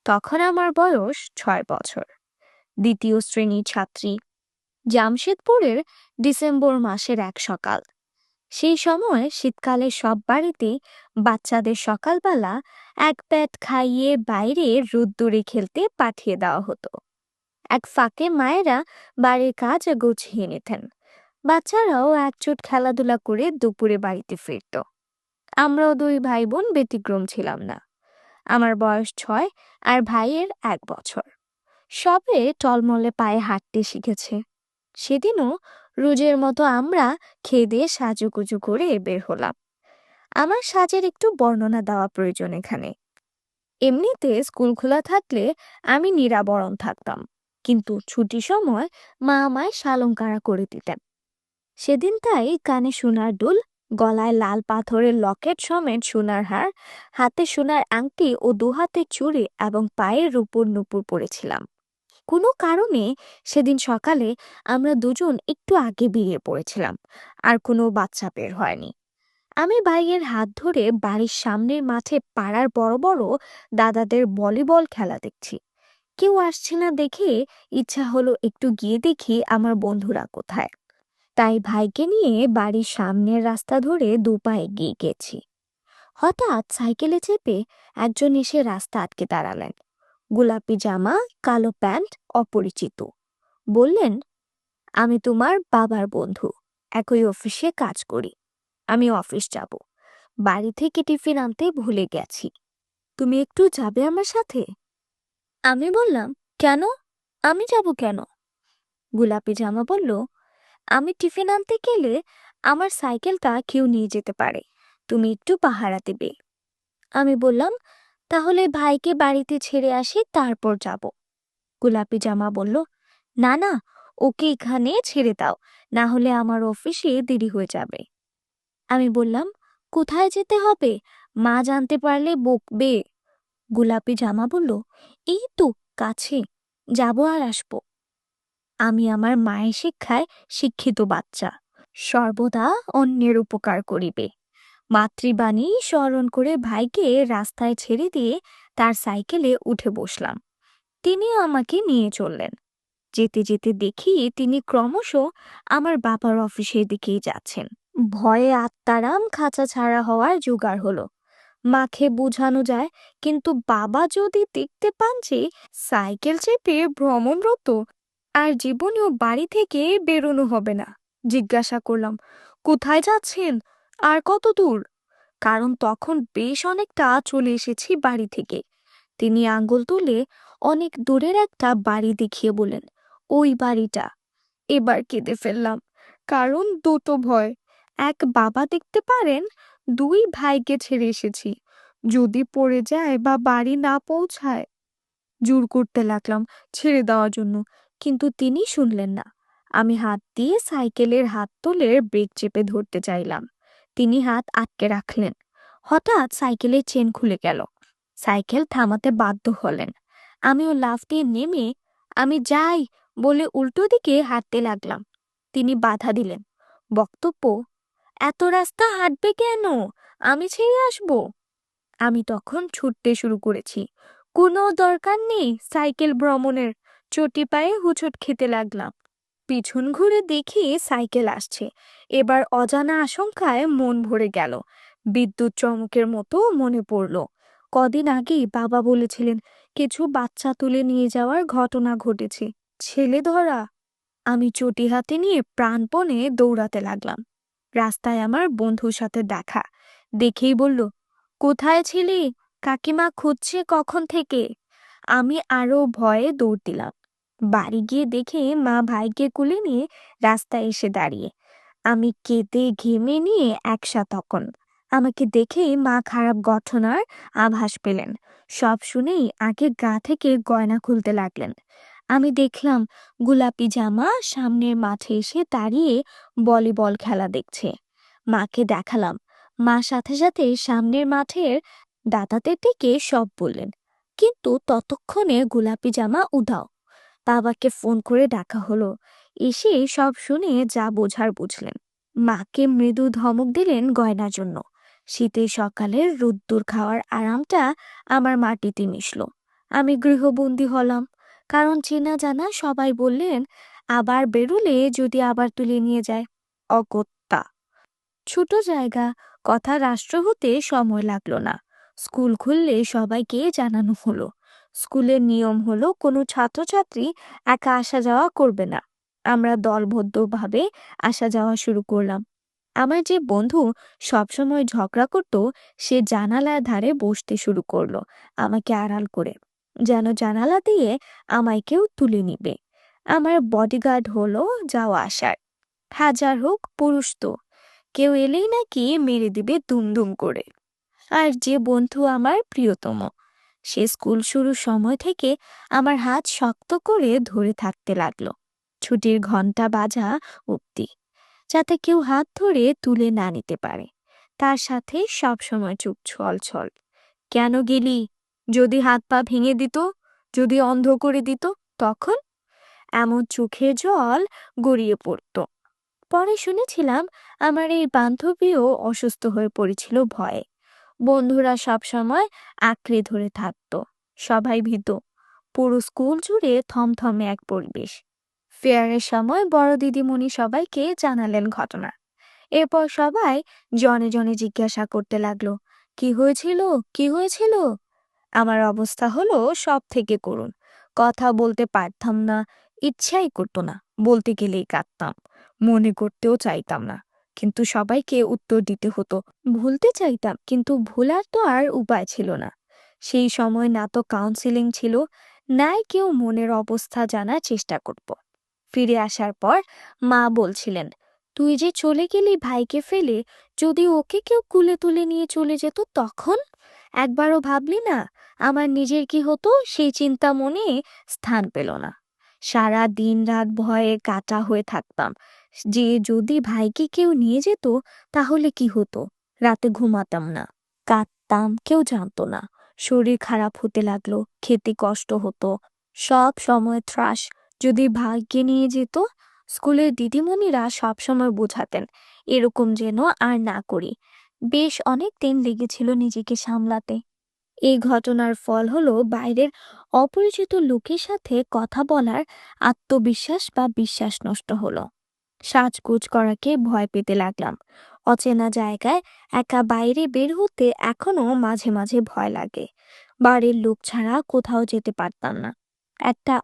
তখন আমার বয়স 6 বছর, দ্বিতীয় শ্রেণীর ছাত্রী। জামশেদপুরের ডিসেম্বর মাসের এক সকাল। সেই সময় শীতকালে সব বাড়িতেই বাচ্চাদের সকালবেলা এক প্যাট খাইয়ে বাইরে রোদ্দুরে খেলতে পাঠিয়ে দেওয়া হতো। এক ফাঁকে মায়েরা বাড়ির কাজ গুছিয়ে নিতেন, বাচ্চারাও একচোট খেলাধুলা করে দুপুরে বাড়িতে ফিরত। আমরাও দুই ভাই বোন ব্যতিক্রম ছিলাম না। আমার বয়স 6 আর ভাইয়ের 1 বছর। সবে টলমলে পায়ে হাঁটতে শিখেছে। সেদিনও রোজের মতো আমরা খেয়ে দিয়ে সাজুগুজু করে বের হলাম। আমার সাজের একটু বর্ণনা দেওয়া প্রয়োজন এখানে। এমনিতে স্কুল খোলা থাকলে আমি নিরাবরণ থাকতাম, কিন্তু ছুটির সময় মা আমায় শালঙ্কারা করে দিতেন। সেদিন তাই কানে সোনার দুল, গলায় লাল পাথরের লকেট সমেত সোনার হার, হাতে সোনার আংটি ও দুহাতের চুড়ি এবং পায়ের রূপোর নূপুর পরেছিলাম। কোনো কারণে সেদিন সকালে আমরা দুজন একটু আগে বেরিয়ে পড়েছিলাম, আর কোনো বাচ্চা বের হয়নি। আমি ভাইয়ের হাত ধরে বাড়ির সামনের মাঠে পাড়ার বড় বড় দাদাদের ভলিবল খেলা দেখছি। কেউ আসছে না দেখে ইচ্ছা হলো একটু গিয়ে দেখি আমার বন্ধুরা কোথায়। তাই ভাইকে নিয়ে বাড়ির সামনের রাস্তা ধরে দুপা এগিয়ে গেছি। হঠাৎ সাইকেলে চেপে একজন এসে রাস্তা আটকে দাঁড়ালেন। গোলাপি জামা, কালো প্যান্ট, অপরিচিত। বললেন, আমি তোমার বাবার বন্ধু, একই অফিসে কাজ করি। আমি অফিস যাব, বাড়ি থেকে টিফিন আনতে ভুলে গেছি। তুমি একটু যাবে আমার সাথে? আমি বললাম, কেন? আমি যাব কেন? গোলাপি জামা বলল, আমি টিফিন আনতে গেলে আমার সাইকেলটা কেউ নিয়ে যেতে পারে, তুমি একটু পাহারা দেবে। আমি বললাম, তাহলে ভাইকে বাড়িতে ছেড়ে আসি, তারপর যাব। গোলাপি জামা বলল, না না, ওকে এখানে ছেড়ে দাও, না হলে আমার অফিসে দেরি হয়ে যাবে। আমি বললাম, কোথায় যেতে হবে? মা জানতে পারলে বকবে। গোলাপি জামা বলল, এই তো কাছে, যাব আর আসবো। আমি আমার মায়ের শিক্ষায় শিক্ষিত বাচ্চা, সর্বদা অন্যের উপকার করিবে। মাতৃবাণী স্মরণ করে ভাইকে রাস্তায় ছেড়ে দিয়ে তার সাইকেলে উঠে বসলাম। তিনিও আমাকে নিয়ে চললেন। যেতে যেতে দেখি তিনি ক্রমশ আমার বাবার অফিসের দিকেই যাচ্ছেন। ভয়ে আত্মারাম খাঁচা ছাড়া হওয়ার জোগাড় হলো। মাকে বোঝানো যায়, কিন্তু বাবা যদি দেখতে পান যে সাইকেল চেপে ভ্রমণরত, আর জীবনেও বাড়ি থেকে বেরোনো হবে না। জিজ্ঞাসা করলাম, কোথায় যাচ্ছেন আর কত দূর? কারণ তখন বেশ অনেকটা চলে এসেছি বাড়ি থেকে। তিনি আঙ্গুল তুলে অনেক দূরের একটা বাড়ি দেখিয়ে বলেন, ওই বাড়িটা। এবার কেঁদে ফেললাম, কারণ দুটো ভয়। এক, বাবা দেখতে পারেন, দুই, ভাইকে ছেড়ে এসেছি, যদি পড়ে যায় বা বাড়ি না পৌঁছায়। জোর করতে লাগলাম ছেড়ে দেওয়ার জন্য, কিন্তু তিনি শুনলেন না। আমি হাত দিয়ে সাইকেলের হাত তুলে ব্রেক চেপে ধরতে চাইলাম, তিনি হাত আটকে রাখলেন। হঠাৎ সাইকেলের চেন খুলে গেল। সাইকেল থামাতে বাধ্য হলেন। আমিও লাফ দিয়ে নেমে আমি যাই বলে উল্টো দিকে হাঁটতে লাগলাম। তিনি বাধা দিলেন। বক্তব্য, এত রাস্তা হাঁটবে কেন? আমি ছেড়ে আসবো। আমি তখন ছুটতে শুরু করেছি। কোনো দরকার নেই সাইকেল ভ্রমণের। চটি পায়ে হুঁচট খেতে লাগলাম। পিছন ঘুরে দেখি সাইকেল আসছে। এবার অজানা আশঙ্কায় মন ভরে গেল। বিদ্যুৎ চমকের মতো মনে পড়ল, কদিন আগেই বাবা বলেছিলেন কিছু বাচ্চা তুলে নিয়ে যাওয়ার ঘটনা ঘটেছে। ছেলে ধরা। আমি চটি হাতে নিয়ে প্রাণপণে দৌড়াতে লাগলাম। রাস্তায় আমার বন্ধুর সাথে দেখা। দেখেই বলল, কোথায় ছিলি? কাকিমা খুঁজছে কখন থেকে। আমি আরো ভয়ে দৌড় দিলাম। বাড়ি গিয়ে দেখে মা ভাইকে কুলে নিয়ে রাস্তায় এসে দাঁড়িয়ে। আমি কেঁদে ঘেমে নিয়ে একসাথে। তখন আমাকে দেখে মা খারাপ ঘটনার আভাস পেলেন। সব শুনেই আগে গা থেকে গয়না খুলতে লাগলেন। আমি দেখলাম গোলাপি জামা সামনের মাঠে এসে দাঁড়িয়ে ভলিবল খেলা দেখছে। মাকে দেখালাম। মা সাথে সাথে সামনের মাঠের দাদাদের দিকে সব বললেন, কিন্তু ততক্ষণে গোলাপি জামা উধাও। বাবাকে ফোন করে ডাকা হলো। এসে সব শুনে যা বোঝার বুঝলেন। মাকে মৃদু ধমক দিলেন গয়নার জন্য। শীতের সকালের রোদ্দুর খাওয়ার আরামটা আমার মাটিতে মিশল। আমি গৃহবন্দী হলাম, কারণ চেনা জানা সবাই বললেন আবার বেরোলে যদি আবার তুলে নিয়ে যায়। অগত্যা। ছোট জায়গা, কথা রাষ্ট্র হতে সময় লাগলো না। স্কুল খুললে সবাইকে জানানো হলো। স্কুলের নিয়ম হলো কোনো ছাত্রছাত্রী একা আসা যাওয়া করবে না। আমরা দলবদ্ধভাবে আসা যাওয়া শুরু করলাম। আমার যে বন্ধু সবসময় ঝগড়া করত, সে জানালার ধারে বসতে শুরু করলো, আমাকে আড়াল করে, যেন জানালা দিয়ে আমায় কেউ তুলে নিবে। আমার বডিগার্ড হলো যাওয়া আসার। হাজার হোক পুরুষ তো, কেউ এলেই নাকি মেরে দিবে দুমদুম করে। আর যে বন্ধু আমার প্রিয়তম, সে স্কুল শুরুর সময় থেকে আমার হাত শক্ত করে ধরে থাকতে লাগলো, ছুটির ঘন্টা বাজা অব্দি, যাতে কেউ হাত ধরে তুলে না নিতে পারে। তার সাথে সব সময় চুপ ছল ছল। কেন গেলি? যদি হাত পা ভেঙে দিত, যদি অন্ধ করে দিত, তখন? এমন চোখের জল গড়িয়ে পড়ত। পরে শুনেছিলাম আমার এই বান্ধবীও অসুস্থ হয়ে পড়েছিল ভয়ে। বন্ধুরা সব সময় আঁকড়ে ধরে থাকতো, সবাই ভীত। পুরো স্কুল জুড়ে থমথমে এক পরিবেশ। ফেয়ারের সময় বড় দিদিমণি সবাইকে জানালেন ঘটনা। এরপর সবাই জনে জনে জিজ্ঞাসা করতে লাগলো, কি হয়েছিল, কি হয়েছিল? আমার অবস্থা হলো সব থেকে করুণ। কথা বলতে পারতাম না, ইচ্ছাই করতো না, বলতে গেলেই কাঁদতাম, মনে করতেও চাইতাম না, কিন্তু সবাইকে উত্তর দিতে হতো। ভুলতে চাইতাম, কিন্তু ভোলার তো আর উপায় ছিল না। সেই সময় না তো কাউন্সিলিং ছিল, নাই কেউ মনের অবস্থা জানার চেষ্টা করত। ফিরে আসার পর মা বলছিলেন, তুই যে চলে গেলি ভাইকে ফেলে, যদি ওকে কেউ কুলে তুলে নিয়ে চলে যেত তখন? একবারও ভাবলি না আমার নিজের কি হতো? সেই চিন্তা মনে স্থান পেল না। সারা দিন রাত ভয়ে কাটা হয়ে থাকতাম যে যদি ভাইকে কেউ নিয়ে যেত তাহলে কি হতো। রাতে ঘুমাতাম না, কাঁদতাম, কেউ জানতো না। শরীর খারাপ হতে লাগলো, খেতে কষ্ট হতো, সব সময় ত্রাস। যদি ভাইকে নিয়ে যেত, স্কুলের দিদিমণিরা সবসময় বোঝাতেন এরকম যেন আর না করি। বেশ অনেক দিন লেগেছিল নিজেকে সামলাতে। এই ঘটনার ফল হলো বাইরের অপরিচিত লোকের সাথে কথা বলার আত্মবিশ্বাস বা বিশ্বাস নষ্ট হলো। সাজগোজ করাকে ভয় পেতে লাগলাম। অচেনা জায়গায় একা বাইরে বের হতে এখনো মাঝে মাঝে ভয় লাগে। বাড়ির লোক ছাড়া কোথাও যেতে পারতাম না। একটা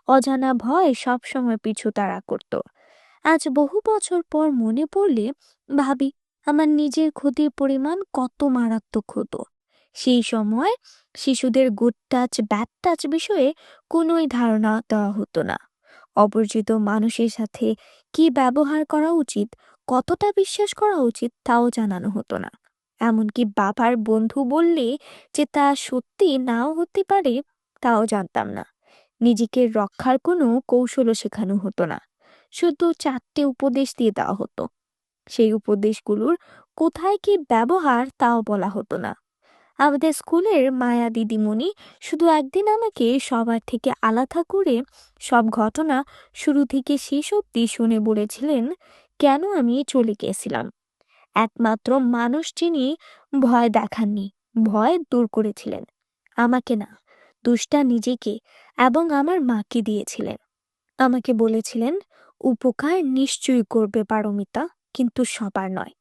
অজানা ভয় সবসময় পিছু তাড়া করত। আজ বহু বছর পর মনে পড়লে ভাবি আমার নিজের ক্ষতির পরিমাণ কত মারাত্মক হতো। সেই সময় শিশুদের গুড টাচ ব্যাড টাচ বিষয়ে কোনোই ধারণা দেওয়া হতো না। অপরিচিত মানুষের সাথে কি ব্যবহার করা উচিত, কতটা বিশ্বাস করা উচিত তাও জানানো হতো না। এমনকি বাবার বন্ধু বললে যে তা সত্যি নাও হতে পারে, তাও জানতাম না। নিজেকে রক্ষার কোনো কৌশলও শেখানো হতো না, শুধু 4টে উপদেশ দিয়ে দেওয়া হতো। সেই উপদেশগুলোর কোথায় কি ব্যবহার তাও বলা হতো না। আমাদের স্কুলের মায়া দিদিমণি শুধু একদিন আমাকে সবার থেকে আলাদা করে সব ঘটনা শুরু থেকে শেষ অবধি শুনে বলেছিলেন কেন আমি চলে গিয়েছিলাম। একমাত্র মানুষ যিনি ভয় দেখাননি, ভয় দূর করেছিলেন, আমাকে না, দোষটা নিজেকে এবং আমার মাকে দিয়েছিলেন। আমাকে বলেছিলেন, উপকার নিশ্চয়ই করবে পারমিতা, কিন্তু সবার নয়,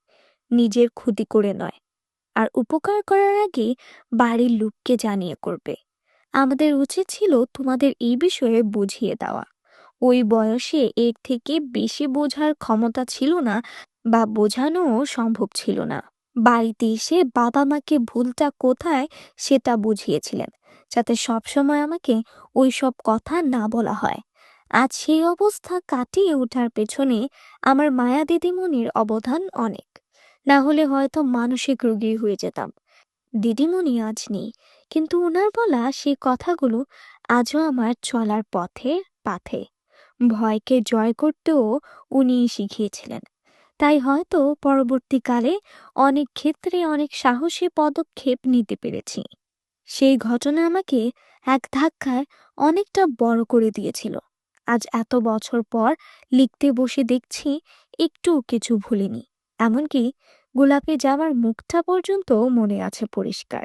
নিজের ক্ষতি করে নয়। আর উপকার করার আগে বাড়ির লোককে জানিয়ে করবে। আমাদের উচিত ছিল তোমাদের এই বিষয়ে বুঝিয়ে দেওয়া। ওই বয়সে এর থেকে বেশি বোঝার ক্ষমতা ছিল না, বা বোঝানোও সম্ভব ছিল না। বাড়িতে এসে বাবা মাকে ভুলটা কোথায় সেটা বুঝিয়েছিলেন, যাতে সবসময় আমাকে ওই সব কথা না বলা হয়। আজ সেই অবস্থা কাটিয়ে ওঠার পেছনে আমার মায়া দিদিমণির অবদান অনেক। না হলে হয়তো মানসিক রোগী হয়ে যেতাম। দিদিমণি আজ নেই, কিন্তু ওনার বলা সেই কথাগুলো আজও আমার চলার পাথে। ভয়কে জয় করতেও উনিই শিখিয়েছিলেন। তাই হয়তো পরবর্তীকালে অনেক ক্ষেত্রে অনেক সাহসী পদক্ষেপ নিতে পেরেছি। সেই ঘটনা আমাকে এক ধাক্কায় অনেকটা বড় করে দিয়েছিল। আজ এত বছর পর লিখতে বসে দেখছি একটু কিছু ভুলিনি। এমনকি গোলাপি জামার মুখটা পর্যন্ত মনে আছে পরিষ্কার।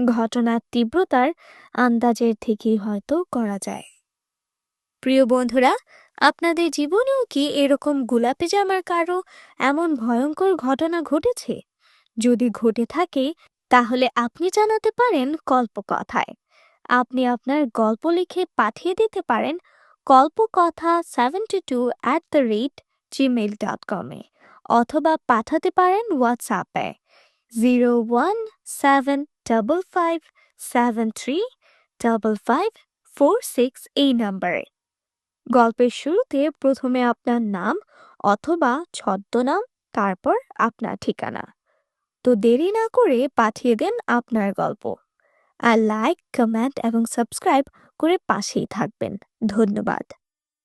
ঘটনার তীব্রতার আন্দাজের থেকেই হয়তো করা যায়। প্রিয় বন্ধুরা, আপনাদের জীবনেও কি এরকম গোলাপি জামার কারো এমন ভয়ঙ্কর ঘটনা ঘটেছে? যদি ঘটে থাকে তাহলে আপনি জানাতে পারেন কল্পকথায়। আপনি আপনার গল্প লিখে পাঠিয়ে দিতে পারেন কল্পকথা72@gmail.com এ, অথবা পাঠাতে পারেন হোয়াটসঅ্যাপে 01755735546 এই নাম্বারে। গল্পের শুরুতে প্রথমে আপনার নাম অথবা ছদ্মনাম, তারপর আপনার ঠিকানা। তো দেরি না করে পাঠিয়ে দেন আপনার গল্প। আর লাইক, কমেন্ট এবং সাবস্ক্রাইব করে পাশেই থাকবেন। ধন্যবাদ।